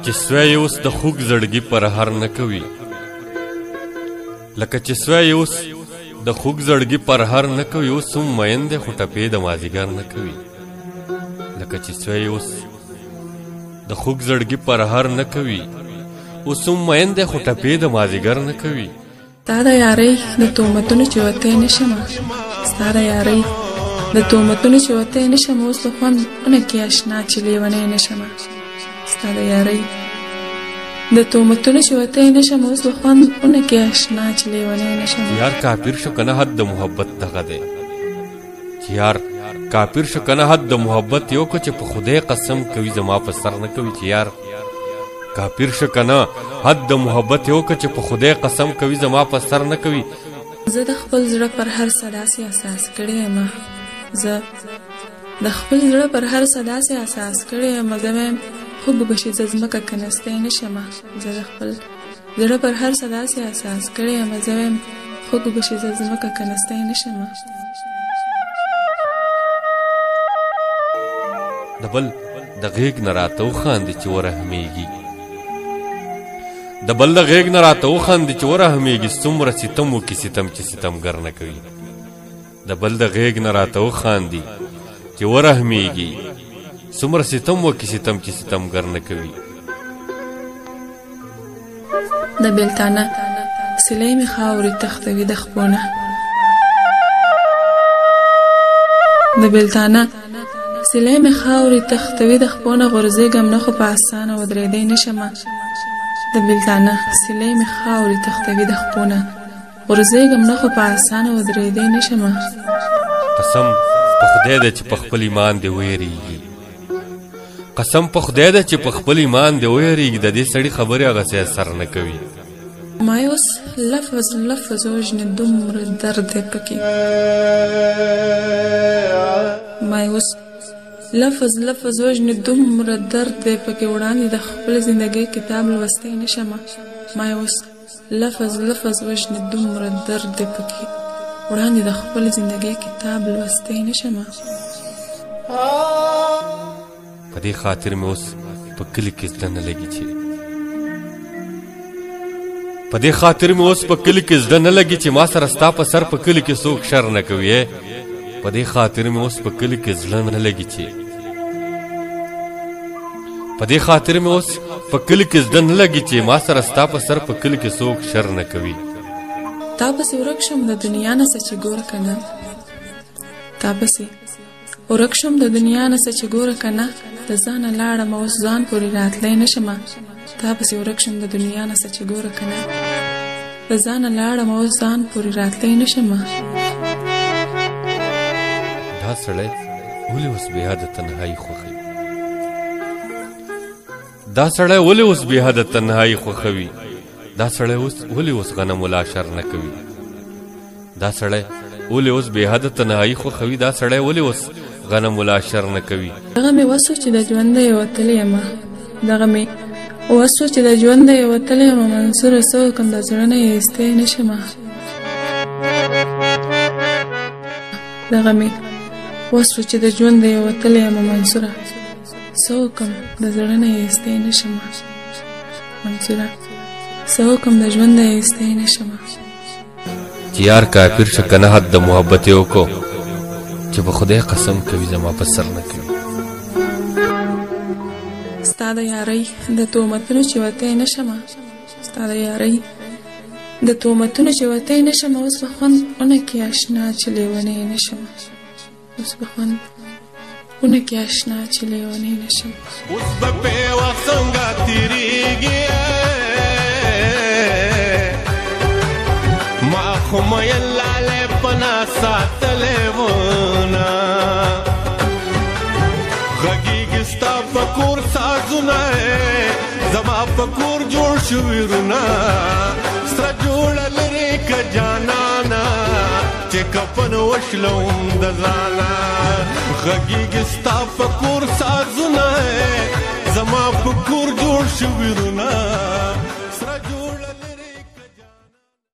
چې سوی اوس د خوږ زړګي پرهر نه کوي لکه چې سوی اوس د خوږ زړګي پرهر نه کوي اوس هم مین دی خو ټپې د مازدیګر نه کوي لکه چې سوی اوس د خوږ زړګي پرهر نه کوي اوس هم مین دی خو ټپې د مازدیګر نه کوي ستا د یارۍ د تهمتونو چې وتی نه شمه ستا د یارۍ د تهمتونو چې وتی نه شمه اوس په خوندونه کې اشنا چې لیونی نه شمه ستا د یارۍ د تهمتونو چې وتی نه شمه اوس په خوندونه کې اشنا چې لیونی نه شمه یار کافر شو کنه حد د محبت دغه دی چې یار کافر شو کنه حد د محبت یو کو چې په خدای قسم کوي زما په سر نه کوي چې یار کافر شو کنه حد د محبت یو کو چې په خدای قسم کوي زما په سر نه کوي زه د خپل زړه پر هر څه داسې احساس کړی یم زه د خپل زړه پر هر څه داسې احساس کړی یم زه وایم خوب به شي زه ځمکه کنستی نه شمه زه د خپل زړه پر هر څه داسې احساس کړی یم زه وایم خوب به شي زه ځمکه کنستی نه شمه د بل د غیږ نه راته وخاندي چې ورحمیږي د بل د غیږ نه راته وخاندي چې ورحمیږي څومره ستم وکړي ستم چې ستمګر نه کوي د بل د غیږ نه راته وخاندي چې ورحمیږي څومره ستم وکړي ستم چې ستمګر نه کوي د بېلتانه سیلۍ مې خاورې تختوي د خپونه د بېلتانه سیلۍ مې خاورې تختوي د خپونه غورځېږم نه خو په اسانه ودرېدی نه شمه د بېلتانه سیلۍ مې خاورې تختوي د خپونه غورځېږم نه خو په اسانه ودرېدی نه شمه قسم په خدای ده چې په خپل ایمان دې ویریږي قسم په خدای ده چې په خپل ایمان دې ویریږي د دې سړي خبرې هغسې اثر نه کوي مایوس لفظ لفظ وژنې دومره درد دی پکې مایوس لفظ لفظ وژنې دومره درد دی پکې وړاندې د خپل زندګۍ کتاب لوستی نه شمه مایوس لفظ لفظ وژنې دومره درد دی پکې وړاندې د خپل زندګۍ کتاب لوستی نه شمه په دې خاطر مې اوس په کلي کې زړه نه لګي چې په دې خاطر مې اوس په کلي کې زړه نه لګي چې ما سره ستا په سر په کلي کې څوک شر نه کوي په دې خاطر مې اوس په کلي کې زړه نه لګي چې په دې خاطر مې اوس په کلي کې زړه نه لګي چې ما سره ستا په سر په کلي کې څوک شر نه کوي تا پسې ورک شم د دنیا نه څه چې ګوره که نه تا پسې ورک شم د دنیا نه څه چې ګوره که نه د ځانه لاړم اوس ځان پورې راتلی نه شمه تا پسې ورک شم د دنیا نه څه چې ګوره که نه د ځانه لاړم اوس ځان پورې راتلی نه شمه دا سړی ولې اوس بېحده تنهایي خوښوي دا سړی ولې اوس بېحده تنهایي خوښوي دا سړی ولې اوس غنم ولا شر نه کوي دا سړی ولې اوس بېحده تنهایي خوښوي دا سړی ولې اوس غنم ولا شر نه کوي دغه مې وس و چې د ژونده یې وتلی یمه دغه مې وس و چې د ژونده یې وتلی یمه منصوره څه وکړم د زړه نه یې ایستی نه شمه دغه مې وس و چې د ژونده یې وتلی یمه منصوره څه وکړم د زړه نه یې ایستی نه شمه منصوره څه وکړم د ژونده یې ایستی نه شمه چې یار کافر شه کنه حد د محبت یې وکړو چې په خدای قسم کوي زما په سر نه کوي ستا د یارۍ د تهمتونو چې وتی نه شمه ستا د یارۍ د تهمتونو چې وتی نه شمه اوس په خوندونه کې اشنا چې لیونی نه شمه اوس په خوندونه کې اشنا چې لیونی نه شمه اوس به پې وخت څنګه تېرېږي ما خو میل لالی پنا ساتلی ونه غږېږي ستا په کور سازونه زما په کور جوړ شوي رونه سره جوړه لرې که جانانه چې کفن وشلوم د ځانه غږېږي ستا په کور سازونه زما په کور جوړ شوي رونه